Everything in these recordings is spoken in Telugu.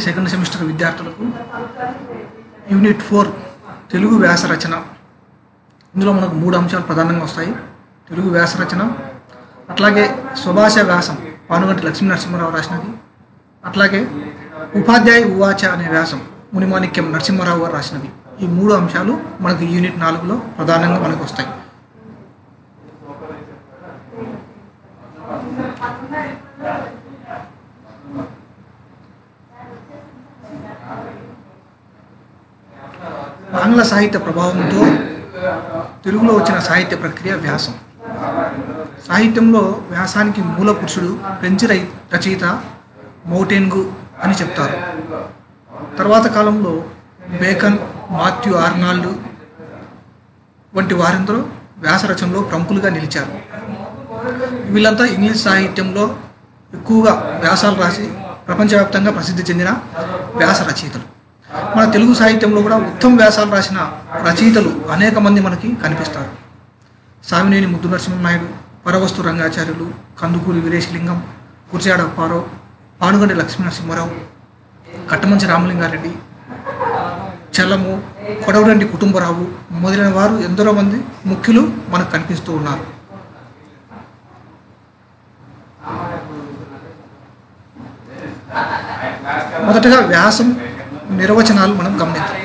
సెకండ్ సెమిస్టర్ విద్యార్థులకు యూనిట్ 4 తెలుగు వ్యాస రచన. ఇందులో మనకు 3 అంశాలు ప్రధానంగా వస్తాయి. తెలుగు వ్యాస రచన, అట్లాగే స్వభాష వ్యాసం పానుగంటి లక్ష్మీనరసింహారావు రాసినది, అట్లాగే ఉపాధ్యాయ ఉవాచ అనే వ్యాసం మునిమాణిక్యం నరసింహారావు గారు రాసినవి. ఈ 3 అంశాలు మనకు యూనిట్ 4లో ప్రధానంగా మనకు వస్తాయి. ఆంగ్ల సాహిత్య ప్రభావంతో తెలుగులో వచ్చిన సాహిత్య ప్రక్రియ వ్యాసం. సాహిత్యంలో వ్యాసానికి మూల పురుషుడు ఫ్రెంచ్ రచయిత మౌంటెన్గు అని చెప్తారు. తర్వాత కాలంలో బేకన్, మాథ్యూ ఆర్నాల్డ్ వంటి వారందరూ వ్యాస రచనలో ప్రముఖులుగా నిలిచారు. వీళ్ళంతా ఇంగ్లీష్ సాహిత్యంలో ఎక్కువగా వ్యాసాలు రాసి ప్రపంచవ్యాప్తంగా ప్రసిద్ధి చెందిన వ్యాస రచయితలు. మన తెలుగు సాహిత్యంలో కూడా ఉత్తమ వ్యాసాలు రాసిన రచయితలు అనేక మంది మనకి కనిపిస్తారు. సామినేని ముద్దు నరసింహనాయుడు, పరవస్తు రంగాచార్యులు, కందుకూరి వీరేశలింగం, కుర్చాడ అప్పారావు, పానుగంటి లక్ష్మీనరసింహారావు, కట్టమంచి రామలింగారెడ్డి, చల్లము, కొడవరెడ్డి కుటుంబరావు మొదలైన వారు ఎందరో మంది ముఖ్యులు మనకు కనిపిస్తూ ఉన్నారు. మొదటగా వ్యాసం నిర్వచనాలు మనం గమనిద్దాం.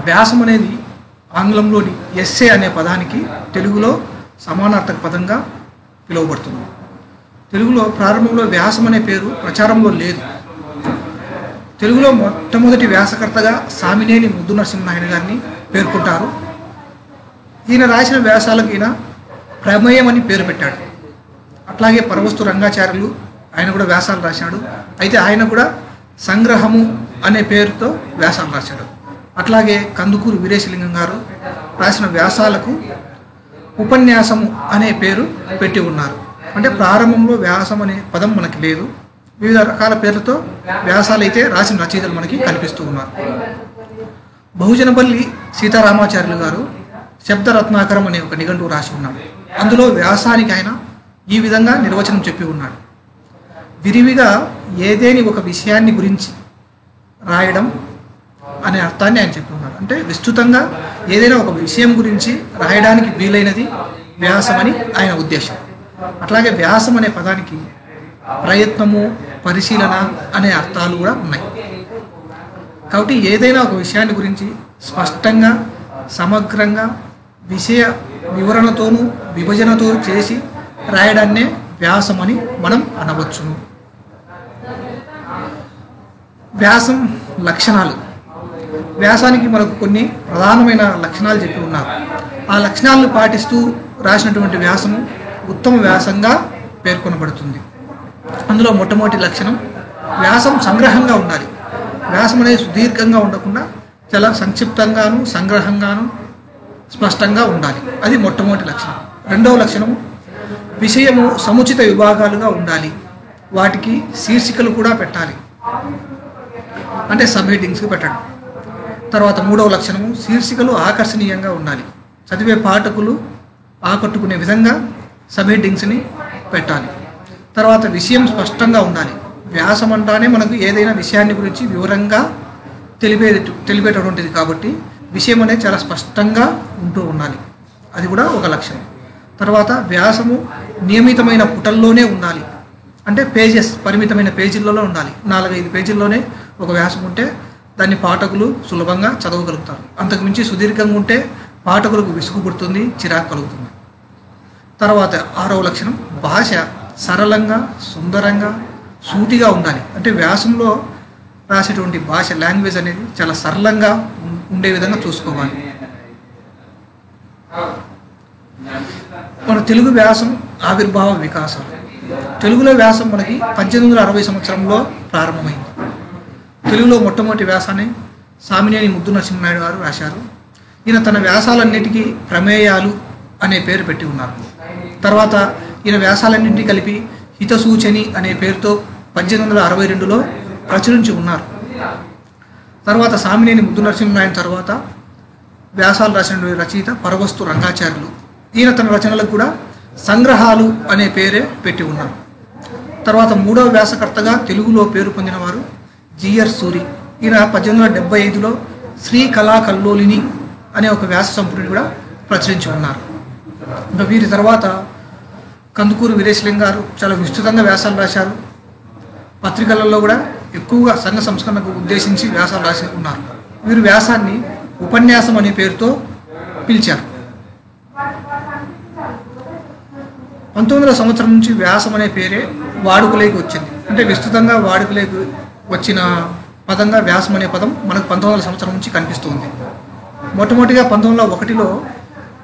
వ్యాసం అనేది ఆంగ్లంలోని ఎస్సే అనే పదానికి తెలుగులో సమానార్థక పదంగా పిలువబడుతుంది. తెలుగులో ప్రారంభంలో వ్యాసం అనే పేరు ప్రచారంలో లేదు. తెలుగులో మొట్టమొదటి వ్యాసకర్తగా సామినేని ముద్దు నరసింహనాయుడు గారిని పేర్కొంటారు. ఈయన రాసిన వ్యాసాలకు ఈయన ప్రమేయం అని పేరు పెట్టాడు. అట్లాగే పరవస్తు రంగాచార్యులు ఆయన కూడా వ్యాసాలు రాశాడు. అయితే ఆయన కూడా సంగ్రహము అనే పేరుతో వ్యాసాలు రాశాడు. అట్లాగే కందుకూరి వీరేశలింగం గారు రాసిన వ్యాసాలకు ఉపన్యాసము అనే పేరు పెట్టి ఉన్నారు. అంటే ప్రారంభంలో వ్యాసం అనే పదం మనకి లేదు. వివిధ రకాల పేర్లతో వ్యాసాలు అయితే రాసిన రచయితలు మనకి కనిపిస్తూ ఉన్నారు. బహుజనపల్లి సీతారామాచార్యులు గారు శబ్దరత్నాకరం అనే ఒక నిఘంటువు రాసి ఉన్నాడు. అందులో వ్యాసానికి ఆయన ఈ విధంగా నిర్వచనం చెప్పి ఉన్నాడు. విరివిగా ఏదేని ఒక విషయాన్ని గురించి రాయడం అనే అర్థాన్ని ఆయన చెప్పి ఉన్నాడు. అంటే విస్తృతంగా ఏదైనా ఒక విషయం గురించి రాయడానికి వీలైనది వ్యాసం అని ఆయన ఉద్దేశం. అట్లాగే వ్యాసం అనే పదానికి ప్రయత్నము, పరిశీలన అనే అర్థాలు కూడా ఉన్నాయి. కాబట్టి ఏదైనా ఒక విషయాన్ని గురించి స్పష్టంగా, సమగ్రంగా, విషయ వివరణతోనూ విభజనతో చేసి రాయడాన్నే వ్యాసం అని మనం అనవచ్చును. వ్యాసం లక్షణాలు. వ్యాసానికి మనకు కొన్ని ప్రధానమైన లక్షణాలు చెప్పి ఉన్నారు. ఆ లక్షణాలను పాటిస్తూ రాసినటువంటి వ్యాసము ఉత్తమ వ్యాసంగా పేర్కొనబడుతుంది. అందులో మొట్టమొదటి లక్షణం వ్యాసం సంగ్రహంగా ఉండాలి. వ్యాసం అనేది సుదీర్ఘంగా ఉండకుండా చాలా సంక్షిప్తంగాను, సంగ్రహంగాను, స్పష్టంగా ఉండాలి. అది మొట్టమొదటి లక్షణం. రెండవ లక్షణము విషయము సముచిత విభాగాలుగా ఉండాలి. వాటికి శీర్షికలు కూడా పెట్టాలి, అంటే సబ్ హెడ్డింగ్స్ పెట్టడం. తర్వాత మూడవ లక్షణము శీర్షికలు ఆకర్షణీయంగా ఉండాలి. చదివే పాఠకులు ఆకట్టుకునే విధంగా సబ్ హెడ్డింగ్స్ని పెట్టాలి. తర్వాత విషయం స్పష్టంగా ఉండాలి. వ్యాసం అంటానే మనకు ఏదైనా విషయాన్ని గురించి వివరంగా తెలిపేటటువంటిది కాబట్టి విషయం అనేది చాలా స్పష్టంగా ఉంటూ ఉండాలి. అది కూడా ఒక లక్షణం. తర్వాత వ్యాసము నియమితమైన పుటల్లోనే ఉండాలి. అంటే పేజెస్ పరిమితమైన పేజీలలో ఉండాలి. 4-5 పేజీల్లోనే ఒక వ్యాసం ఉంటే దాన్ని పాఠకులు సులభంగా చదవగలుగుతారు. అంతకుమించి సుదీర్ఘంగా ఉంటే పాఠకులకు విసుగు పుడుతుంది, చిరాకు కలుగుతుంది. తర్వాత 6వ లక్షణం భాష సరళంగా, సుందరంగా, సూటిగా ఉండాలి. అంటే వ్యాసంలో రాసేటువంటి భాష, లాంగ్వేజ్ అనేది చాలా సరళంగా ఉండే విధంగా చూసుకోవాలి. మన తెలుగు వ్యాసం ఆవిర్భావ వికాసాలు. తెలుగులో వ్యాసం మనకి 1860 సంవత్సరంలో ప్రారంభమైంది. తెలుగులో మొట్టమొదటి వ్యాసాన్ని సామినేని ముద్దు నరసింహనాయుడు గారు రాశారు. ఈయన తన వ్యాసాలన్నిటికీ ప్రమేయాలు అనే పేరు పెట్టి ఉన్నారు. తర్వాత ఈయన వ్యాసాలన్నింటినీ కలిపి హితసూచని అనే పేరుతో 1862లో ప్రచురించి ఉన్నారు. తర్వాత సామినేని ముద్దు నరసింహనాయుడు తర్వాత వ్యాసాలు రాసిన రచయిత పరవస్తు రంగాచార్యులు. ఈయన తన రచనలకు కూడా సంగ్రహాలు అనే పేరే పెట్టి ఉన్నారు. తర్వాత మూడవ వ్యాసకర్తగా తెలుగులో పేరు పొందిన వారు జిఆర్ సూరి. ఈయన 1875లో శ్రీ కళా కల్లోలిని అనే ఒక వ్యాస సంపుటిని కూడా ప్రచురించి ఉన్నారు. ఇంకా వీరి తర్వాత కందుకూరు వీరేశలింగం గారు చాలా విస్తృతంగా వ్యాసాలు రాశారు. పత్రికలలో కూడా ఎక్కువగా సంఘ సంస్కరణకు ఉద్దేశించి వ్యాసాలు రాసి ఉన్నారు. వీరు వ్యాసాన్ని ఉపన్యాసం అనే పేరుతో పిలిచారు. 1900 సంవత్సరం నుంచి వ్యాసం అనే పేరే వాడుకలోకి వచ్చింది. అంటే విస్తృతంగా వాడుకలోకి వచ్చిన పదంగా వ్యాసం అనే పదం మనకు 1900 సంవత్సరం నుంచి కనిపిస్తుంది. మొట్టమొదటిగా 1901లో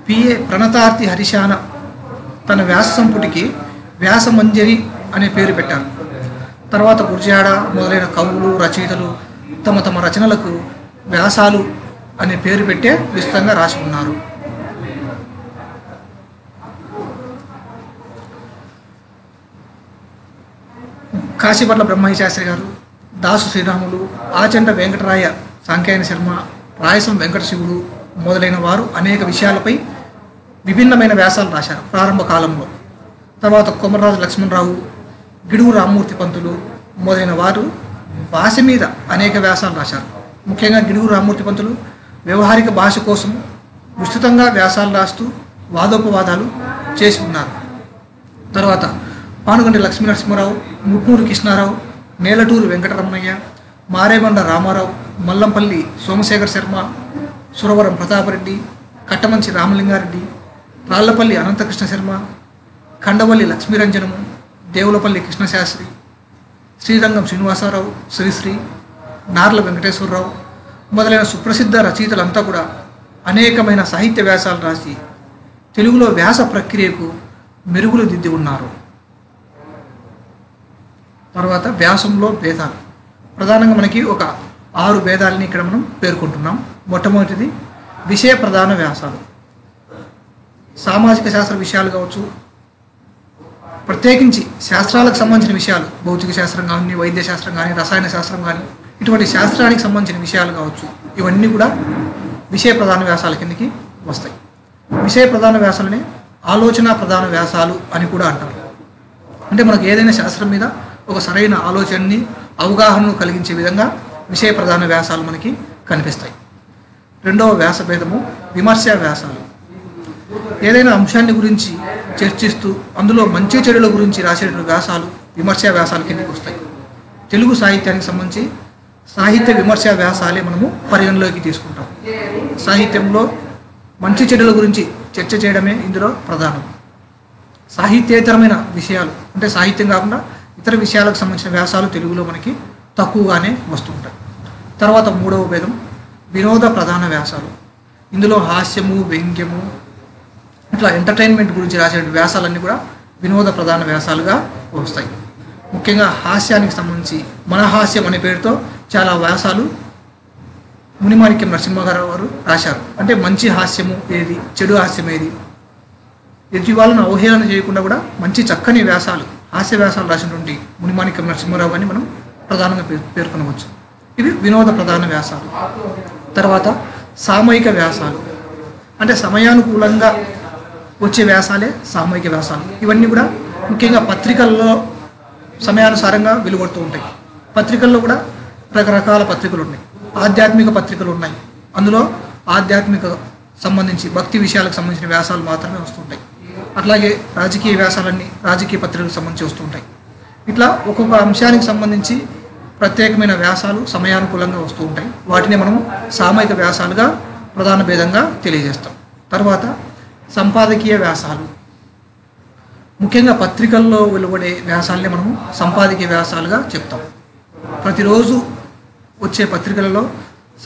పిఏ ప్రణతార్తి హరిశాన తన వ్యాస సంపుటికి వ్యాసమంజరి అనే పేరు పెట్టారు. తర్వాత గుర్జాడ మొదలైన కవులు రచయితలు తమ తమ రచనలకు వ్యాసాలు అనే పేరు పెట్టే విస్తృతంగా రాసి ఉన్నారు. కాశీపట్ల బ్రహ్మయ్య శాస్త్రి గారు, దాసు శ్రీరాములు, ఆచంట వెంకటరాయ సాంఖ్యాయన శర్మ, రాయసం వెంకట శివుడు మొదలైన వారు అనేక విషయాలపై విభిన్నమైన వ్యాసాలు రాశారు ప్రారంభ కాలంలో. తర్వాత కొమర్రాజు లక్ష్మణరావు, గిడుగు రామ్మూర్తి పంతులు మొదలైన వారు భాష మీద అనేక వ్యాసాలు రాశారు. ముఖ్యంగా గిడుగు రామ్మూర్తి పంతులు వ్యవహారిక భాష కోసం విస్తృతంగా వ్యాసాలు రాస్తూ వాదోపవాదాలు చేసి ఉన్నారు. తర్వాత పానుగంటి లక్ష్మీనరసింహారావు, ముట్నూరు కృష్ణారావు, నేలటూరు వెంకటరమణయ్య, మారేబండ రామారావు, మల్లంపల్లి సోమశేఖర్ శర్మ, సురవరం ప్రతాపరెడ్డి, కట్టమంచి రామలింగారెడ్డి, రాళ్లపల్లి అనంతకృష్ణ శర్మ, ఖండవల్లి లక్ష్మీరంజనము, దేవులపల్లి కృష్ణశాస్త్రి, శ్రీరంగం శ్రీనివాసరావు, శ్రీశ్రీ, నార్ల వెంకటేశ్వరరావు మొదలైన సుప్రసిద్ధ రచయితలంతా కూడా అనేకమైన సాహిత్య వ్యాసాలు రాసి తెలుగులో వ్యాస ప్రక్రియకు మెరుగులు దిద్ది ఉన్నారు. తర్వాత వ్యాసంలో భేదాలు. ప్రధానంగా మనకి ఒక 6 భేదాలని ఇక్కడ మనం పేర్కొంటున్నాం. మొట్టమొదటిది విషయ ప్రధాన వ్యాసాలు. సామాజిక శాస్త్ర విషయాలు కావచ్చు, ప్రత్యేకించి శాస్త్రాలకు సంబంధించిన విషయాలు, భౌతిక శాస్త్రం కానీ, వైద్య శాస్త్రం కానీ, రసాయన శాస్త్రం కానీ, ఇటువంటి శాస్త్రానికి సంబంధించిన విషయాలు కావచ్చు, ఇవన్నీ కూడా విషయ ప్రధాన వ్యాసాల కిందకి వస్తాయి. విషయ ప్రధాన వ్యాసాలని ఆలోచన ప్రధాన వ్యాసాలు అని కూడా అంటారు. అంటే మనకు ఏదైనా శాస్త్రం మీద ఒక సరైన ఆలోచనని, అవగాహనను కలిగించే విధంగా విషయ ప్రధాన వ్యాసాలు మనకి కనిపిస్తాయి. రెండవ వ్యాస భేదము విమర్శ వ్యాసాలు. ఏదైనా అంశాన్ని గురించి చర్చిస్తూ అందులో మంచి చెడుల గురించి రాసేటువంటి వ్యాసాలు విమర్శ వ్యాసాల కిందకి వస్తాయి. తెలుగు సాహిత్యానికి సంబంధించి సాహిత్య విమర్శ వ్యాసాలే మనము పరిగణలోకి తీసుకుంటాం. సాహిత్యంలో మంచి చెడుల గురించి చర్చ చేయడమే ఇందులో ప్రధానం. సాహిత్యేతరమైన విషయాలు అంటే సాహిత్యం కాకుండా ఇతర విషయాలకు సంబంధించిన వ్యాసాలు తెలుగులో మనకి తక్కువగానే వస్తుంటాయి. తర్వాత మూడవ భేదం వినోద ప్రధాన వ్యాసాలు. ఇందులో హాస్యము, వ్యంగ్యము, ఇట్లా ఎంటర్టైన్మెంట్ గురించి రాసే వ్యాసాలన్నీ కూడా వినోద ప్రధాన వ్యాసాలుగా వస్తాయి. ముఖ్యంగా హాస్యానికి సంబంధించి మన హాస్యం అనే పేరుతో చాలా వ్యాసాలు మునిమాణిక్యం నరసింహారావు గారు రాశారు. అంటే మంచి హాస్యము ఏది, చెడు హాస్యం ఏది, ఎదుటి వాళ్ళను అవహేళన చేయకుండా కూడా మంచి చక్కని వ్యాసాలు, హాస్య వ్యాసాలు రాసినటువంటి మునిమాణిక్యం నరసింహారావు అని మనం ప్రధానంగా పేర్కొనవచ్చు. ఇవి వినోద ప్రధాన వ్యాసాలు. తర్వాత సామయిక వ్యాసాలు. అంటే సమయానుకూలంగా వచ్చే వ్యాసాలే సామయిక వ్యాసాలు. ఇవన్నీ కూడా ముఖ్యంగా పత్రికల్లో సమయానుసారంగా వెలువడుతూ ఉంటాయి. పత్రికల్లో కూడా రకరకాల పత్రికలు ఉన్నాయి. ఆధ్యాత్మిక పత్రికలు ఉన్నాయి. అందులో ఆధ్యాత్మిక సంబంధించి భక్తి విషయాలకు సంబంధించిన వ్యాసాలు మాత్రమే వస్తుంటాయి. అట్లాగే రాజకీయ వ్యాసాలన్నీ రాజకీయ పత్రికలకు సంబంధించి వస్తుంటాయి. ఇట్లా ఒక్కొక్క అంశానికి సంబంధించి ప్రత్యేకమైన వ్యాసాలు సమయానుకూలంగా వస్తూ ఉంటాయి. వాటిని మనం సామయిక వ్యాసాలుగా ప్రధాన భేదంగా తెలియజేస్తాం. తర్వాత సంపాదకీయ వ్యాసాలు. ముఖ్యంగా పత్రికల్లో వెలువడే వ్యాసాలని మనము సంపాదకీయ వ్యాసాలుగా చెప్తాం. ప్రతిరోజు వచ్చే పత్రికలలో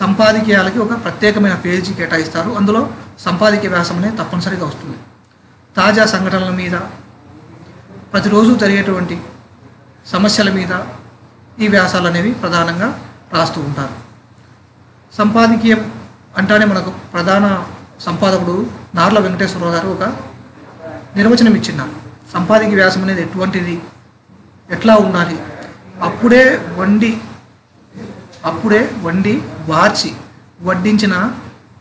సంపాదకీయాలకి ఒక ప్రత్యేకమైన పేజీ కేటాయిస్తారు. అందులో సంపాదకీయ వ్యాసం అనేది తప్పనిసరిగా వస్తుంది. తాజా సంఘటనల మీద, ప్రతిరోజు జరిగేటువంటి సమస్యల మీద ఈ వ్యాసాలు అనేవి ప్రధానంగా రాస్తూ ఉంటారు. సంపాదకీయం అంటానే మనకు ప్రధాన సంపాదకుడు నార్ల వెంకటేశ్వరరావు గారు ఒక నిర్వచనం ఇచ్చినారు. సంపాదకీయ వ్యాసం అనేది ఎటువంటిది, ఎట్లా ఉండాలి, అప్పుడే వండి వార్చి వడ్డించిన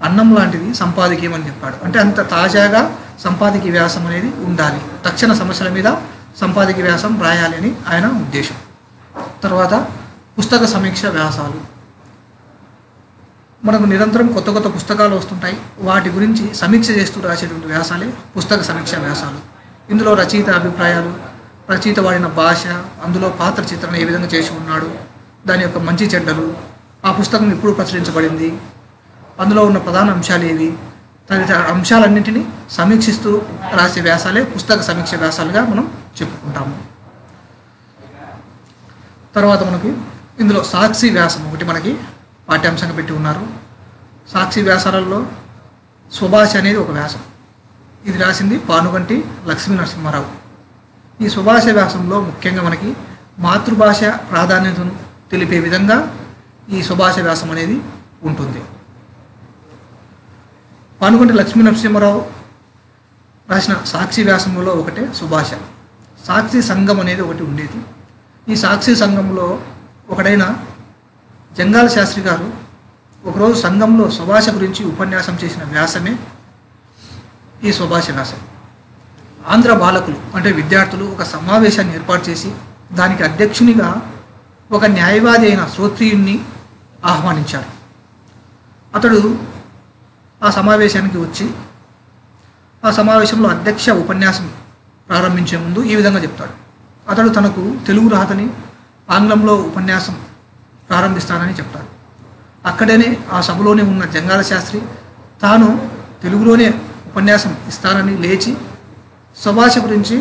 అన్నం లాంటిది సంపాదకీయం అని చెప్పాడు. అంటే అంత తాజాగా సంపాదకీయ వ్యాసం అనేది ఉండాలి, తక్షణ సమస్యల మీద సంపాదకీయ వ్యాసం రాయాలి అని ఆయన ఉద్దేశం. తర్వాత పుస్తక సమీక్ష వ్యాసాలు. మనకు నిరంతరం కొత్త కొత్త పుస్తకాలు వస్తుంటాయి. వాటి గురించి సమీక్ష చేస్తూ రాసేటువంటి వ్యాసాలే పుస్తక సమీక్ష వ్యాసాలు. ఇందులో రచయిత అభిప్రాయాలు, రచయిత వాడిన భాష, అందులో పాత్ర చిత్రణ ఏ విధంగా చేసి ఉన్నాడు, దాని యొక్క మంచి చెడ్డలు, ఆ పుస్తకం ఎప్పుడు ప్రచురించబడింది, అందులో ఉన్న ప్రధాన అంశాలు ఏవి, తదితర అంశాలన్నింటినీ సమీక్షిస్తూ రాసే వ్యాసాలే పుస్తక సమీక్ష వ్యాసాలుగా మనం చెప్పుకుంటాము. తర్వాత మనకి ఇందులో సాక్షి వ్యాసం ఒకటి మనకి పాఠ్యాంశంగా పెట్టి ఉన్నారు. సాక్షి వ్యాసాలలో స్వభాష అనేది ఒక వ్యాసం. ఇది రాసింది పానుగంటి లక్ష్మీ నరసింహారావు. ఈ స్వభాష వ్యాసంలో ముఖ్యంగా మనకి మాతృభాష ప్రాధాన్యతను తెలిపే విధంగా ఈ స్వభాష వ్యాసం అనేది ఉంటుంది. పానుగంటి లక్ష్మీ నరసింహారావు రాసిన సాక్షి వ్యాసంలో ఒకటే సుభాష. సాక్షి సంఘం అనేది ఒకటి ఉండేది. ఈ సాక్షి సంఘంలో ఒకడైన జంగాల శాస్త్రి గారు ఒకరోజు సంఘంలో స్వభాష గురించి ఉపన్యాసం చేసిన వ్యాసమే ఈ స్వభాష వ్యాసం. ఆంధ్ర బాలకులు అంటే విద్యార్థులు ఒక సమావేశాన్ని ఏర్పాటు చేసి దానికి అధ్యక్షునిగా ఒక న్యాయవాది అయిన శ్రోత్రియుణ్ణి ఆహ్వానించారు. అతడు ఆ సమావేశానికి వచ్చి ఆ సమావేశంలో అధ్యక్ష ఉపన్యాసం ప్రారంభించే ముందు ఈ విధంగా చెప్తాడు. అతడు తనకు తెలుగు రాదని ఆంగ్లంలో ఉపన్యాసం ప్రారంభిస్తానని చెప్తాడు. అక్కడనే ఆ సభలోనే ఉన్న జంగాల శాస్త్రి తాను తెలుగులోనే ఉపన్యాసం ఇస్తానని లేచి స్వభాష గురించి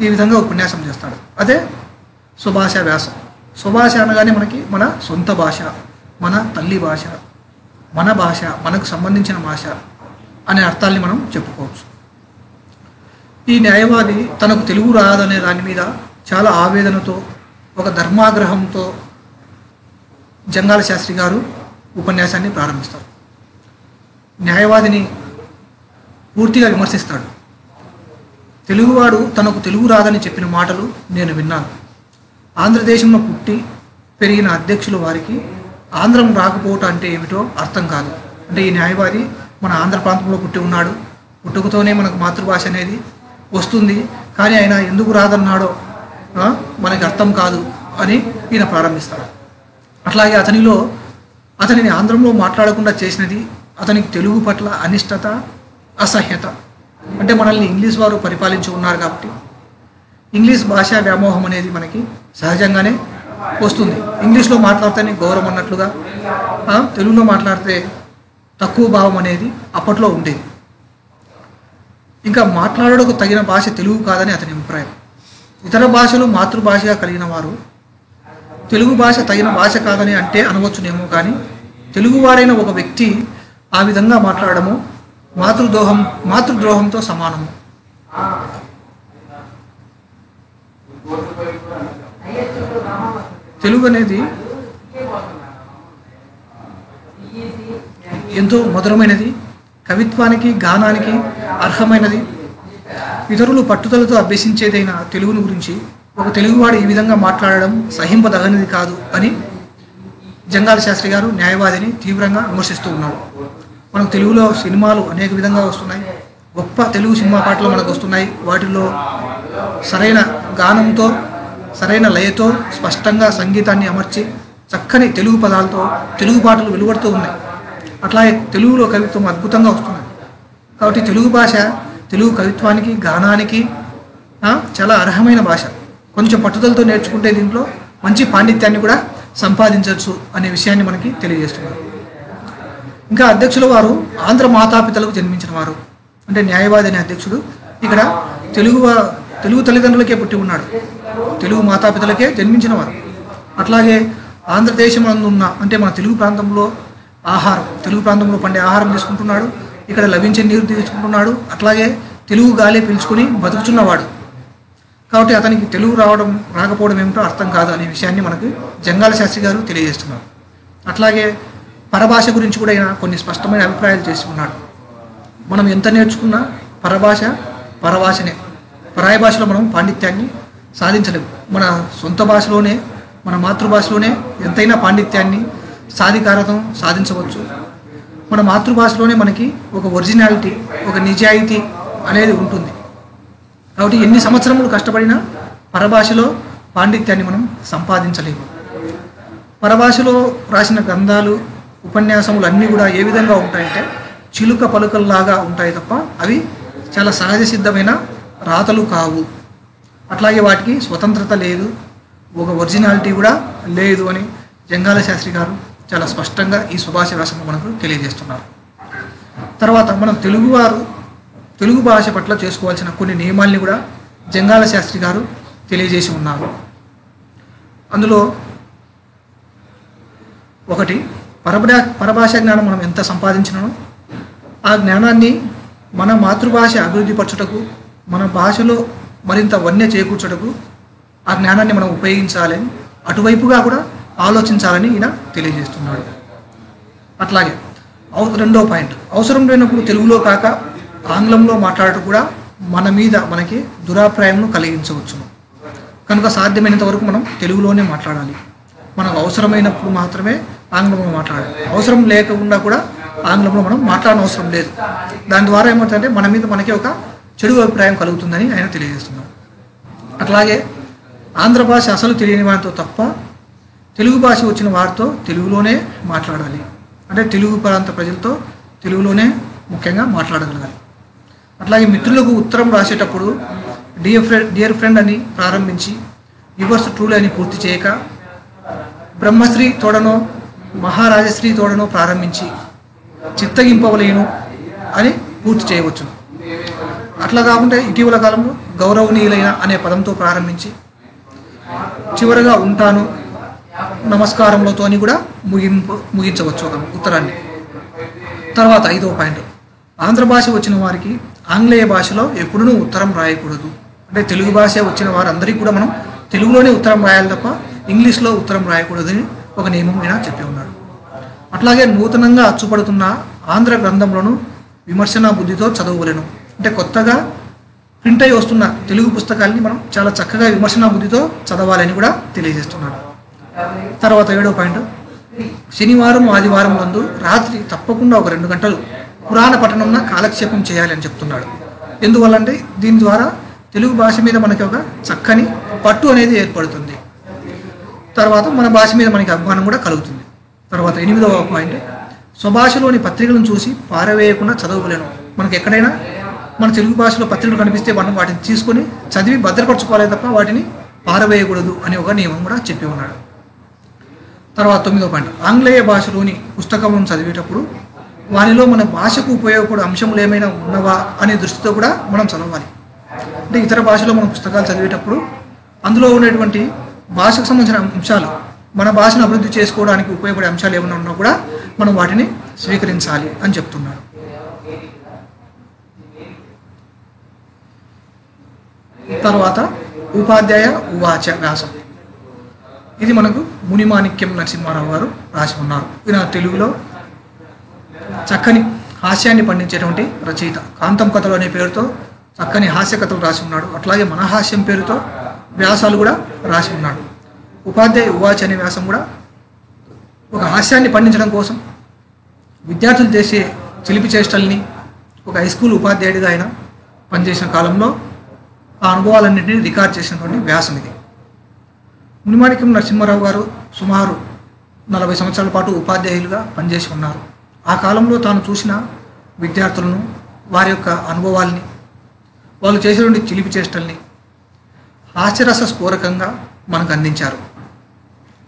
ఈ విధంగా ఉపన్యాసం చేస్తాడు. అదే స్వభాష వ్యాసం. స్వభాష అనగానే మనకి మన సొంత భాష, మన తల్లి భాష, మన భాష, మనకు సంబంధించిన భాష అనే అర్థాల్ని మనం చెప్పుకోవచ్చు. ఈ న్యాయవాది తనకు తెలుగు రాదనే దాని మీద చాలా ఆవేదనతో, ఒక ధర్మాగ్రహంతో జంగాల శాస్త్రి గారు ఉపన్యాసాన్ని ప్రారంభిస్తారు. న్యాయవాదిని పూర్తిగా విమర్శిస్తాడు. తెలుగువాడు తనకు తెలుగు రాదని చెప్పిన మాటలు నేను విన్నాను. ఆంధ్రదేశంలో పుట్టి పెరిగిన అధ్యక్షుల వారికి ఆంధ్రం రాకపోవటం అంటే ఏమిటో అర్థం కాదు. అంటే ఈ న్యాయవాది మన ఆంధ్ర ప్రాంతంలో పుట్టి ఉన్నాడు, పుట్టుకతోనే మనకు మాతృభాష అనేది వస్తుంది, కానీ ఆయన ఎందుకు రాదన్నాడో మనకి అర్థం కాదు అని ఈయన ప్రారంభిస్తాడు. అట్లాగే అతనిని ఆంధ్రంలో మాట్లాడకుండా చేసినది అతనికి తెలుగు పట్ల అనిష్టత, అసహ్యత. అంటే మనల్ని ఇంగ్లీష్ వారు పరిపాలించి ఉన్నారు కాబట్టి ఇంగ్లీష్ భాషా వ్యామోహం అనేది మనకి సహజంగానే వస్తుంది. ఇంగ్లీష్లో మాట్లాడితేనే గౌరవం అన్నట్లుగా, తెలుగులో మాట్లాడితే తక్కువ భావం అనేది అప్పట్లో ఉండేది. ఇంకా మాట్లాడడానికి తగిన భాష తెలుగు కాదని అతని అభిప్రాయం. ఇతర భాషలు మాతృభాషగా కలిగిన వారు తెలుగు భాష తగిన భాష కాదని అంటే అనవచ్చునేమో, కానీ తెలుగువాడైన ఒక వ్యక్తి ఆ విధంగా మాట్లాడము మాతృద్రోహంతో సమానము. తెలుగు అనేది ఎంతో మధురమైనది, కవిత్వానికి, గానానికి అర్హమైనది. ఇతరులు పట్టుదలతో అభ్యసించేదైన తెలుగును గురించి ఒక తెలుగువాడు ఈ విధంగా మాట్లాడడం సహింపదగనిది కాదు అని జంగాల శాస్త్రి గారు న్యాయవాదిని తీవ్రంగా విమర్శిస్తూ ఉన్నారు. మనకు తెలుగులో సినిమాలు అనేక విధంగా వస్తున్నాయి. గొప్ప తెలుగు సినిమా పాటలు మనకు వస్తున్నాయి. వాటిల్లో సరైన గానంతో, సరైన లయతో, స్పష్టంగా సంగీతాన్ని అమర్చి చక్కని తెలుగు పదాలతో తెలుగు పాటలు వెలువడుతూ ఉన్నాయి. అట్లాగే తెలుగులో కవిత్వం అద్భుతంగా వస్తున్నాయి. కాబట్టి తెలుగు భాష తెలుగు కవిత్వానికి, గానానికి చాలా అర్హమైన భాష. కొంచెం పట్టుదలతో నేర్చుకుంటే దీంట్లో మంచి పాండిత్యాన్ని కూడా సంపాదించవచ్చు అనే విషయాన్ని మనకి తెలియజేస్తున్నారు. ఇంకా అధ్యక్షుల వారు ఆంధ్ర మాతాపితలకు జన్మించిన వారు. అంటే న్యాయవాది అనే అధ్యక్షుడు ఇక్కడ తెలుగు తల్లిదండ్రులకే పుట్టి ఉన్నాడు, తెలుగు మాతాపితలకే జన్మించిన వారు. అట్లాగే ఆంధ్రదేశం ఉన్న అంటే మన తెలుగు ప్రాంతంలో తెలుగు ప్రాంతంలో పండే ఆహారం తీసుకుంటున్నాడు, ఇక్కడ లభించే నీరు తీసుకుంటున్నాడు, అట్లాగే తెలుగు గాలి పీల్చుకొని బతుకుతున్నవాడు. కాబట్టి అతనికి తెలుగు రాకపోవడం ఏమిటో అర్థం కాదు అనే విషయాన్ని మనకు జంగాల శాస్త్రి గారు తెలియజేస్తున్నారు. అట్లాగే పరభాష గురించి కూడా ఆయన కొన్ని స్పష్టమైన అభిప్రాయాలు చేసి ఉన్నాడు. మనం ఎంత నేర్చుకున్నా పరభాషనే. పరాయి భాషలో మనం పాండిత్యాన్ని సాధించలేము. మన సొంత భాషలోనే, మన మాతృభాషలోనే ఎంతైనా పాండిత్యాన్ని, సాధికారతం సాధించవచ్చు. మన మాతృభాషలోనే మనకి ఒక ఒరిజినాలిటీ, ఒక నిజాయితీ అనేది ఉంటుంది. కాబట్టి ఎన్ని సంవత్సరములు కష్టపడినా పరభాషలో పాండిత్యాన్ని మనం సంపాదించలేము. పరభాషలో రాసిన గ్రంథాలు ఉపన్యాసములు అన్నీ కూడా ఏ విధంగా ఉంటాయంటే చిలుక పలుకల్లాగా ఉంటాయి తప్ప అవి చాలా సహజ సిద్ధమైన రాతలు కావు. అట్లాగే వాటికి స్వతంత్రత లేదు, ఒక ఒరిజినాలిటీ కూడా లేదు అని జంగాల శాస్త్రి గారు చాలా స్పష్టంగా ఈ సుభాష వ్యాసంలో మనకు తెలియజేస్తున్నారు. తర్వాత మనం తెలుగు భాష పట్ల చేసుకోవాల్సిన కొన్ని నియమాల్ని కూడా జంగాల శాస్త్రి గారు తెలియజేసి ఉన్నారు. అందులో ఒకటి, పరభాషా జ్ఞానం మనం ఎంత సంపాదించినానో ఆ జ్ఞానాన్ని మన మాతృభాష అభివృద్ధి పరచుటకు, మన భాషలో మరింత వన్య చేకూర్చుటకు ఆ జ్ఞానాన్ని మనం ఉపయోగించాలని, అటువైపుగా కూడా ఆలోచించాలని ఈయన తెలియజేస్తున్నాడు. అట్లాగే రెండో పాయింట్, అవసరం లేనప్పుడు తెలుగులో కాక ఆంగ్లంలో మాట్లాడటం కూడా మన మీద మనకి దురాభిప్రాయంను కలిగించవచ్చును. కనుక సాధ్యమైనంత వరకు మనం తెలుగులోనే మాట్లాడాలి. మనకు అవసరమైనప్పుడు మాత్రమే ఆంగ్లంలో మాట్లాడాలి. అవసరం లేకుండా కూడా ఆంగ్లంలో మనం మాట్లాడనవసరం అవసరం లేదు. దాని ద్వారా ఏమవుతుందంటే మన మీద మనకి ఒక చెడు అభిప్రాయం కలుగుతుందని ఆయన తెలియజేస్తున్నారు. అట్లాగే ఆంధ్ర భాష అసలు తెలియని వారితో తప్ప తెలుగు భాష వచ్చిన వారితో తెలుగులోనే మాట్లాడాలి. అంటే తెలుగు ప్రాంత ప్రజలతో తెలుగులోనే మాట్లాడగలగాలి. అట్లాగే మిత్రులకు ఉత్తరం రాసేటప్పుడు డియర్ ఫ్రెండ్ అని ప్రారంభించి యువర్స్ ట్రూలీ అని పూర్తి చేయక బ్రహ్మశ్రీ తోడనో మహారాజశ్రీ తోడనో ప్రారంభించి చిత్తగింపవలేను అని పూర్తి చేయవచ్చు. అట్లా కాకుండా ఇటీవల కాలంలో గౌరవనీయులైన అనే పదంతో ప్రారంభించి చివరగా ఉంటాను నమస్కారంలోతో అని కూడా ముగించవచ్చు ఒక ఉత్తరాన్ని. తర్వాత 5వ పాయింట్, ఆంధ్ర భాష వచ్చిన వారికి ఆంగ్లేయ భాషలో ఎప్పుడూ ఉత్తరం రాయకూడదు. అంటే తెలుగు భాష వచ్చిన వారందరికీ కూడా మనం తెలుగులోనే ఉత్తరం రాయాలి తప్ప ఇంగ్లీష్లో ఉత్తరం రాయకూడదని ఒక నియమం అయినా చెప్పి ఉన్నాడు. అట్లాగే నూతనంగా అచ్చుపడుతున్న ఆంధ్ర గ్రంథములను విమర్శనా బుద్ధితో చదవలేను. అంటే కొత్తగా ప్రింట్ అయి వస్తున్న తెలుగు పుస్తకాలని మనం చాలా చక్కగా విమర్శనా బుద్ధితో చదవాలని కూడా తెలియజేస్తున్నాడు. తర్వాత 7వ పాయింట్, శనివారం ఆదివారం నందు రాత్రి తప్పకుండా ఒక 2 గంటలు పురాణ పఠనంన కాలక్షేపం చేయాలి అని చెప్తున్నాడు. ఎందువల్లంటే దీని ద్వారా తెలుగు భాష మీద మనకి ఒక చక్కని పట్టు అనేది ఏర్పడుతుంది. తర్వాత మన భాష మీద మనకి అభిమానం కూడా కలుగుతుంది. తర్వాత 8వ పాయింట్, స్వభాషలోని పత్రికలను చూసి పారవేయకుండా చదవలేను. మనకి ఎక్కడైనా మన తెలుగు భాషలో పత్రికలు కనిపిస్తే మనం వాటిని తీసుకొని చదివి భద్రపరచుకోవాలి తప్ప వాటిని పారవేయకూడదు అనే ఒక నియమం కూడా చెప్పి ఉన్నాడు. తర్వాత 9వ పాయింట్, ఆంగ్లేయ భాషలోని పుస్తకములను చదివేటప్పుడు వానిలో మన భాషకు ఉపయోగపడే అంశములు ఏమైనా ఉన్నవా అనే దృష్టితో కూడా మనం చదవాలి. అంటే ఇతర భాషలో మనం పుస్తకాలు చదివేటప్పుడు అందులో ఉన్నటువంటి భాషకు సంబంధించిన అంశాలు, మన భాషను అభివృద్ధి చేసుకోవడానికి ఉపయోగపడే అంశాలు ఏమైనా ఉన్నా కూడా మనం వాటిని స్వీకరించాలి అని చెప్తున్నాడు. తర్వాత ఉపాధ్యాయ ఉవాచ వ్యాసం, ఇది మనకు మునిమాణిక్యం నరసింహారావు గారు రాసి ఉన్నారు. ఈయన తెలుగులో చక్కని హాస్యాన్ని పండించేటువంటి రచయిత. కాంతం కథలు అనే పేరుతో చక్కని హాస్య కథలు రాసి ఉన్నాడు. అట్లాగే మన హాస్యం పేరుతో వ్యాసాలు కూడా రాసి ఉన్నాడు. ఉపాధ్యాయ ఉవాచ అనే వ్యాసం కూడా ఒక హాస్యాన్ని పండించడం కోసం విద్యార్థులు చేసే చిలిపి చేష్టల్ని ఒక హై స్కూల్ ఉపాధ్యాయుడిగా ఆయన పనిచేసిన కాలంలో ఆ అనుభవాలన్నింటినీ రికార్డ్ చేసినటువంటి వ్యాసం ఇది. మునిమాణిక్యం నరసింహారావు గారు సుమారు 40 సంవత్సరాల పాటు ఉపాధ్యాయులుగా పనిచేసి ఉన్నారు. ఆ కాలంలో తాను చూసిన విద్యార్థులను, వారి యొక్క అనుభవాల్ని, వాళ్ళు చేసేటువంటి చిలిపి చేష్టల్ని హాస్యరస స్ఫోరకంగా మనకు అందించారు.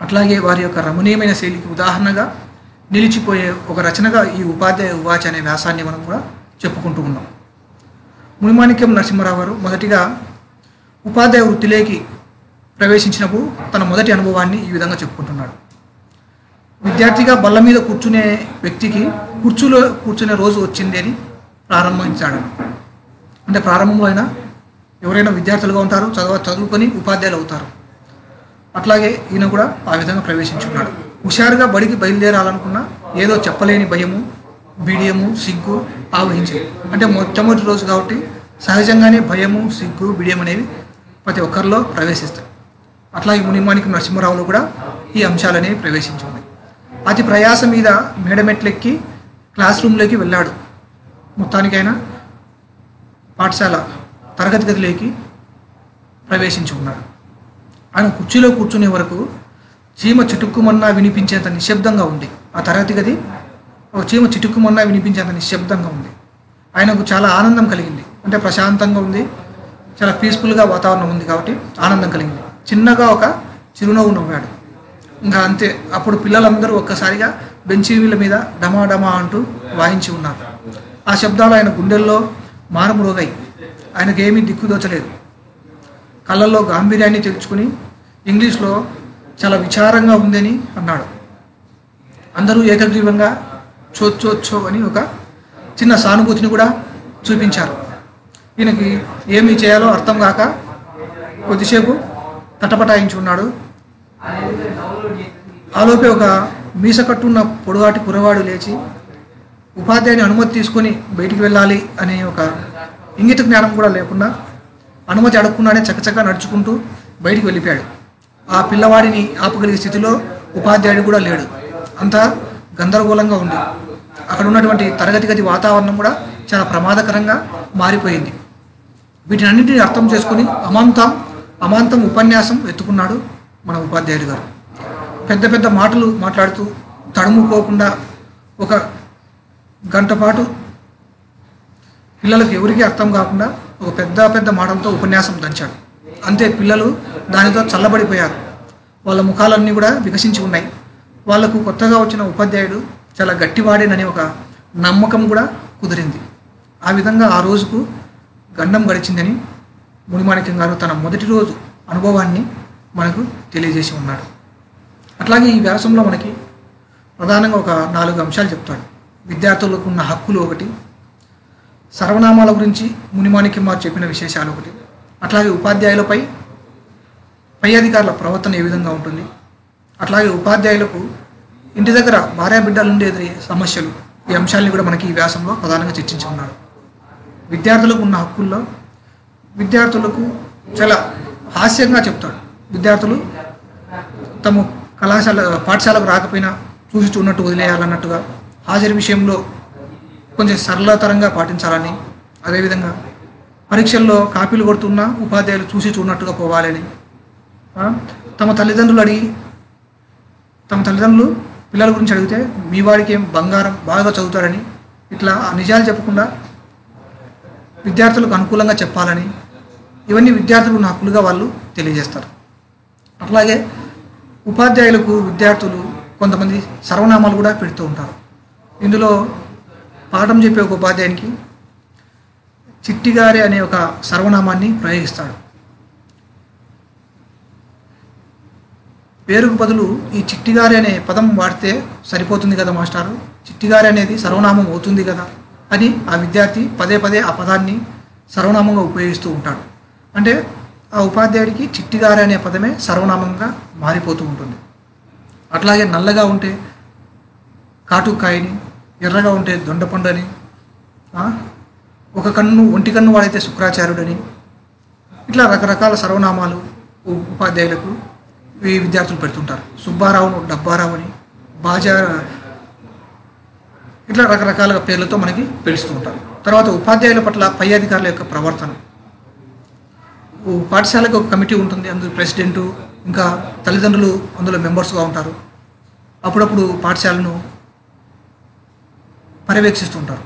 అట్లాగే వారి యొక్క రమణీయమైన శైలికి ఉదాహరణగా నిలిచిపోయే ఒక రచనగా ఈ ఉపాధ్యాయ ఉవాచ అనే వ్యాసాన్ని మనం కూడా చెప్పుకుంటూ ఉన్నాం. మునిమాణిక్యం నరసింహారావు గారు మొదటిగా ఉపాధ్యాయ వృత్తిలోకి ప్రవేశించినప్పుడు తన మొదటి అనుభవాన్ని ఈ విధంగా చెప్పుకుంటున్నాడు. విద్యార్థిగా బల్ల మీద కూర్చునే వ్యక్తికి కుర్చీలో కూర్చునే రోజు వచ్చింది అని ప్రారంభించాడు. అంటే ప్రారంభంలో అయినా ఎవరైనా విద్యార్థులుగా ఉంటారు, చదువుకొని ఉపాధ్యాయులు అవుతారు. అట్లాగే ఈయన కూడా ఆ విధంగా ప్రవేశించున్నాడు. హుషారుగా బడికి బయలుదేరాలనుకున్నా ఏదో చెప్పలేని భయము, బిడియము, సిగ్గు ఆవహించేది. అంటే మొట్టమొదటి రోజు కాబట్టి సహజంగానే భయము, సిగ్గు, బిడియం అనేవి ప్రతి ఒక్కరిలో ప్రవేశిస్తాయి. అట్లాగే మునిమాణిక్యం నరసింహారావులో కూడా ఈ అంశాలు అనేవి ప్రవేశించింది. అతి ప్రయాస మీద మేడమెట్లెక్కి క్లాస్ రూమ్లోకి వెళ్ళాడు. మొత్తానికైనా పాఠశాల తరగతి గదిలోకి ప్రవేశించి ఉన్నాడు. ఆయన కుర్చీలో కూర్చునే వరకు చీమ చిటుక్కుమన్నా వినిపించేంత నిశ్శబ్దంగా ఉంది. ఆ తరగతి గది ఒక చీమ చిటుక్కుమన్నా వినిపించేంత నిశ్శబ్దంగా ఉంది. ఆయనకు చాలా ఆనందం కలిగింది. అంటే ప్రశాంతంగా ఉంది, చాలా పీస్ఫుల్గా వాతావరణం ఉంది కాబట్టి ఆనందం కలిగింది. చిన్నగా ఒక చిరునవ్వు నవ్వాడు. ఇంకా అంతే. అప్పుడు పిల్లలందరూ ఒక్కసారిగా బెంచీల మీద డమా డమా అంటూ వాయించి ఉన్నారు. ఆ శబ్దాలు ఆయన గుండెల్లో మారుమ్రోగాయి. ఆయనకేమీ దిక్కుదోచలేదు. కళ్ళల్లో గాంభీర్యాన్ని తెచ్చుకుని ఇంగ్లీష్లో చాలా విచారంగా ఉందని అన్నాడు. అందరూ ఏకగ్రీవంగా చో అని ఒక చిన్న సానుభూతిని కూడా చూపించారు. ఈయనకి ఏమి చేయాలో అర్థం కాక కొద్దిసేపు తటపటాయించి ఉన్నాడు. ఆలోపే ఒక మీసకట్టున్న పొడుగాటి కురవాడు లేచి ఉపాధ్యాయుని అనుమతి తీసుకొని బయటికి వెళ్ళాలి అనే ఒక ఇంగిత జ్ఞానం కూడా లేకుండా అనుమతి అడగకుండానే చకచకా నడుచుకుంటూ బయటికి వెళ్ళిపోయాడు. ఆ పిల్లవాడిని ఆపగలిగే స్థితిలో ఉపాధ్యాయుడు కూడా లేడు. అంతా గందరగోళంగా ఉంది. అక్కడ ఉన్నటువంటి తరగతి గది వాతావరణం కూడా చాలా ప్రమాదకరంగా మారిపోయింది. వీటినన్నింటినీ అర్థం చేసుకుని అమాంతం ఉపన్యాసం ఎత్తుకున్నాడు మన ఉపాధ్యాయుడు గారు. పెద్ద పెద్ద మాటలు మాట్లాడుతూ తడుముకోకుండా ఒక గంట పాటు పిల్లలకు ఎవరికీ అర్థం కాకుండా ఒక పెద్ద మాటలతో ఉపన్యాసం దంచాడు. అంతే, పిల్లలు దానితో చల్లబడిపోయారు. వాళ్ళ ముఖాలన్నీ కూడా వికసించి ఉన్నాయి. వాళ్లకు కొత్తగా వచ్చిన ఉపాధ్యాయుడు చాలా గట్టివాడేనని ఒక నమ్మకం కూడా కుదిరింది. ఆ విధంగా ఆ రోజుకు గండం గడిచిందని మునిమాణిక్యం గారు తన మొదటి రోజు అనుభవాన్ని మనకు తెలియజేసి ఉన్నాడు. అట్లాగే ఈ వ్యాసంలో మనకి ప్రధానంగా ఒక 4 అంశాలు చెప్తాడు. విద్యార్థులకు ఉన్న హక్కులు ఒకటి, సర్వనామాల గురించి మునిమాణిక్యం గారు చెప్పిన విశేషాలు ఒకటి, అట్లాగే ఉపాధ్యాయులపై పై అధికారుల ప్రవర్తన ఏ విధంగా ఉంటుంది, అట్లాగే ఉపాధ్యాయులకు ఇంటి దగ్గర భార్యాబిడ్డల నుండి ఎదురయ్యే సమస్యలు, ఈ అంశాలని కూడా మనకి ఈ వ్యాసంలో ప్రధానంగా చర్చించి ఉన్నాడు. విద్యార్థులకు ఉన్న హక్కుల్లో విద్యార్థులకు చాలా హాస్యంగా చెప్తాడు. విద్యార్థులు తమ పాఠశాలకు రాకపోయినా చూసి చూడనట్టు వదిలేయాలన్నట్టుగా, హాజరు విషయంలో కొంచెం సరళతరంగా పాటించాలని, అదేవిధంగా పరీక్షల్లో కాపీలు కొడుతున్న ఉపాధ్యాయులు చూసి చూడనట్టుగా పోవాలని, తమ తల్లిదండ్రులు పిల్లల గురించి అడిగితే మీ వాడికి ఏం బంగారం బాగా చదువుతారని, ఇట్లా ఆ నిజాలు చెప్పకుండా విద్యార్థులకు అనుకూలంగా చెప్పాలని, ఇవన్నీ విద్యార్థులు ఉన్న హక్కులుగా వాళ్ళు తెలియజేస్తారు. అట్లాగే ఉపాధ్యాయులకు విద్యార్థులు కొంతమంది సర్వనామాలు కూడా పెడుతూ ఉంటారు. ఇందులో పాఠం చెప్పే ఒక ఉపాధ్యాయునికి చిట్టిగారే అనే ఒక సర్వనామాన్ని ప్రయోగిస్తాడు. పేరుకు బదులు ఈ చిట్టిగారి అనే పదం వాడితే సరిపోతుంది కదా మాస్టారు, చిట్టిగారి అనేది సర్వనామం అవుతుంది కదా అని ఆ విద్యార్థి పదే ఆ పదాన్ని సర్వనామంగా ఉపయోగిస్తూ ఉంటాడు. అంటే ఆ ఉపాధ్యాయుడికి చిట్టిగారి అనే పదమే సర్వనామంగా మారిపోతూ ఉంటుంది. అట్లాగే నల్లగా ఉంటే కాటుకాయని, ఎర్రగా ఉంటే దొండపండని, ఒంటి కన్ను వాడైతే శుక్రాచార్యుడని, ఇట్లా రకరకాల సర్వనామాలు ఉపాధ్యాయులకు ఈ విద్యార్థులు పెడుతుంటారు. సుబ్బారావును డబ్బారావు అని, బాజా, ఇట్లా రకరకాల పేర్లతో మనకి పిలుస్తూ ఉంటారు. తర్వాత ఉపాధ్యాయుల పట్ల పై అధికారుల యొక్క ప్రవర్తన. పాఠశాలకు ఒక కమిటీ ఉంటుంది, అందులో ప్రెసిడెంటు ఇంకా తల్లిదండ్రులు అందులో మెంబర్స్గా ఉంటారు. అప్పుడప్పుడు పాఠశాలను పర్యవేక్షిస్తుంటారు.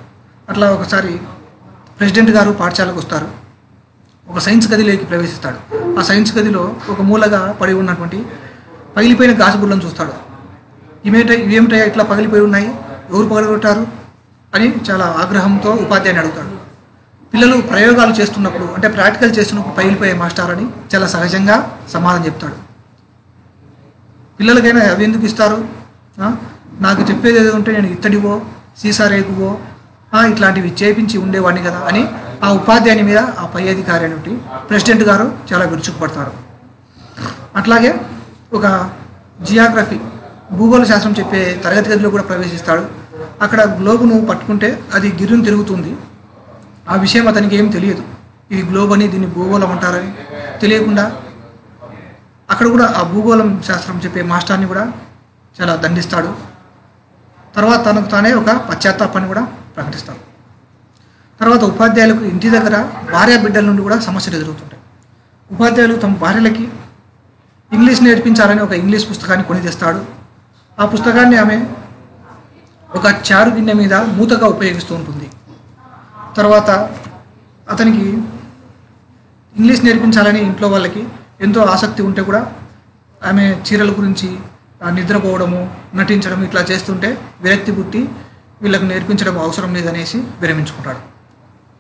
అట్లా ఒకసారి ప్రెసిడెంట్ గారు పాఠశాలకు వస్తారు. ఒక సైన్స్ గదిలోకి ప్రవేశిస్తాడు. ఆ సైన్స్ గదిలో ఒక మూలగా పడి ఉన్నటువంటి పగిలిపోయిన గాజుబుళ్ళను చూస్తాడు. ఇవేమిటా ఇట్లా పగిలిపోయి ఉన్నాయి, ఎవరు పగలగొట్టారు అని చాలా ఆగ్రహంతో ఉపాధ్యాయుని అడుగుతాడు. పిల్లలు ప్రయోగాలు చేస్తున్నప్పుడు, అంటే ప్రాక్టికల్ చేస్తున్నప్పుడు పగిలిపోయే మాస్టర్ అని చాలా సహజంగా సమాధానం చెప్తాడు. పిల్లలకైనా అవి ఎందుకు ఇస్తారు, నాకు చెప్పేది ఏదో ఉంటే నేను ఇత్తడివో సీసా రేగువో ఇట్లాంటివి చేపించి ఉండేవాడిని కదా అని ఆ ఉపాధ్యాయుని మీద ఆ పై అధికారి అనేటి ప్రెసిడెంట్ గారు చాలా విరుచుకుపడతారు. అట్లాగే ఒక జియోగ్రఫీ, భూగోళ శాస్త్రం చెప్పే తరగతి గదిలో కూడా ప్రవేశిస్తాడు. అక్కడ గ్లోబును పట్టుకుంటే అది గిర్రును తిరుగుతుంది. ఆ విషయం అతనికి ఏం తెలియదు. ఇది గ్లోబ్ అని, దీన్ని భూగోళం అంటారని తెలియకుండా అక్కడ కూడా ఆ భూగోళం శాస్త్రం చెప్పే మాస్టర్ని కూడా చాలా దండిస్తాడు. తర్వాత తనకు తానే ఒక పశ్చాత్తాపాన్ని కూడా ప్రకటిస్తాడు. తర్వాత ఉపాధ్యాయులకు ఇంటి దగ్గర భార్య బిడ్డల నుండి కూడా సమస్యలు ఎదురవుతుంటాయి. ఉపాధ్యాయులు తమ భార్యలకి ఇంగ్లీష్ నేర్పించాలని ఒక ఇంగ్లీష్ పుస్తకాన్ని కొని తెస్తాడు. ఆ పుస్తకాన్ని ఆమె ఒక చారు గిన్నె మీద మూతగా ఉపయోగిస్తూ ఉంటుంది. తర్వాత అతనికి ఇంగ్లీష్ నేర్పించాలని ఇంట్లో వాళ్ళకి ఎంతో ఆసక్తి ఉంటే కూడా ఆమె చీరల గురించి నిద్రపోవడము, నటించడం ఇట్లా చేస్తుంటే విరక్తి పుట్టి వీళ్ళకు నేర్పించడం అవసరం లేదనేసి విరమించుకుంటాడు.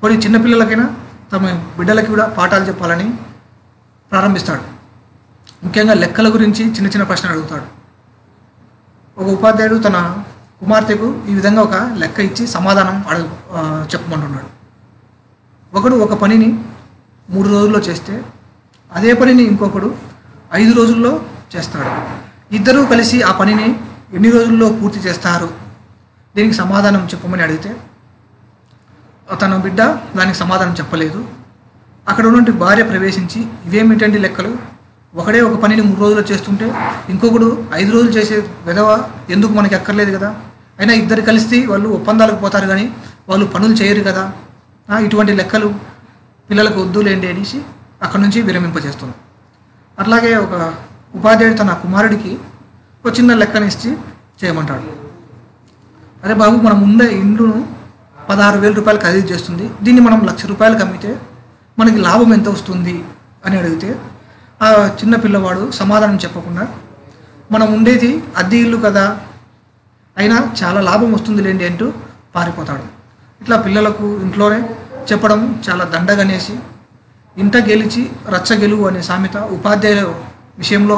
కొన్ని చిన్నపిల్లలకైనా తమ బిడ్డలకి కూడా పాఠాలు చెప్పాలని ప్రారంభిస్తాడు. ముఖ్యంగా లెక్కల గురించి చిన్న చిన్న ప్రశ్నలు అడుగుతాడు. ఒక ఉపాధ్యాయుడు తన కుమార్తెకు ఈ విధంగా ఒక లెక్క ఇచ్చి సమాధానం చెప్పమంటున్నాడు. ఒకడు ఒక పనిని 3 రోజుల్లో చేస్తే అదే పనిని ఇంకొకడు 5 రోజుల్లో చేస్తాడు. ఇద్దరూ కలిసి ఆ పనిని ఎన్ని రోజుల్లో పూర్తి చేస్తారు, దీనికి సమాధానం చెప్పమని అడిగితే తన బిడ్డ దానికి సమాధానం చెప్పలేదు. అక్కడ ఉన్నటువంటి భార్య ప్రవేశించి, ఇవేమిటండి లెక్కలు, ఒకడే ఒక పనిని 3 రోజుల్లో చేస్తుంటే ఇంకొకడు 5 రోజులు చేసే విధవ ఎందుకు మనకి అక్కర్లేదు కదా, అయినా ఇద్దరు కలిసి వాళ్ళు ఒప్పందాలకు పోతారు కానీ వాళ్ళు పనులు చేయరు కదా, ఇటువంటి లెక్కలు పిల్లలకు వద్దులేండి అనేసి అక్కడి నుంచి విరమింపజేస్తుంది. అట్లాగే ఒక ఉపాధ్యాయుడు తన కుమారుడికి ఒక చిన్న లెక్కని ఇచ్చి చేయమంటాడు. అరే బాబు, మనం ఉండే ఇండ్లును 16,000 రూపాయలు ఖరీదు చేస్తుంది, దీన్ని మనం 1,00,000 రూపాయలకు అమ్మితే మనకి లాభం ఎంత వస్తుంది అని అడిగితే ఆ చిన్న పిల్లవాడు సమాధానం చెప్పకుండా, మనం ఉండేది అద్దె ఇల్లు కదా, అయినా చాలా లాభం వస్తుంది లేండి అంటూ పారిపోతాడు. ఇట్లా పిల్లలకు ఇంట్లోనే చెప్పడం చాలా దండగనేసి ఇంట గెలిచి రచ్చ గెలువు అనే సామెత ఉపాధ్యాయుల విషయంలో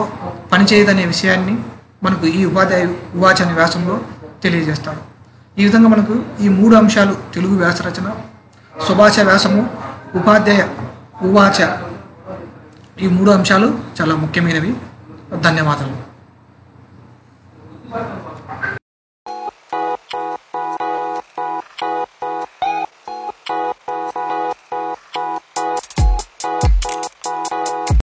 పనిచేయదనే విషయాన్ని మనకు ఈ ఉపాధ్యాయు ఉవాచ అనే వ్యాసంలో తెలియజేస్తాడు. ఈ విధంగా మనకు ఈ 3 అంశాలు, తెలుగు వ్యాస రచన, స్వభాష వ్యాసము, ఉపాధ్యాయ ఉవాచ, ఈ 3 అంశాలు చాలా ముఖ్యమైనవి. ధన్యవాదాలు.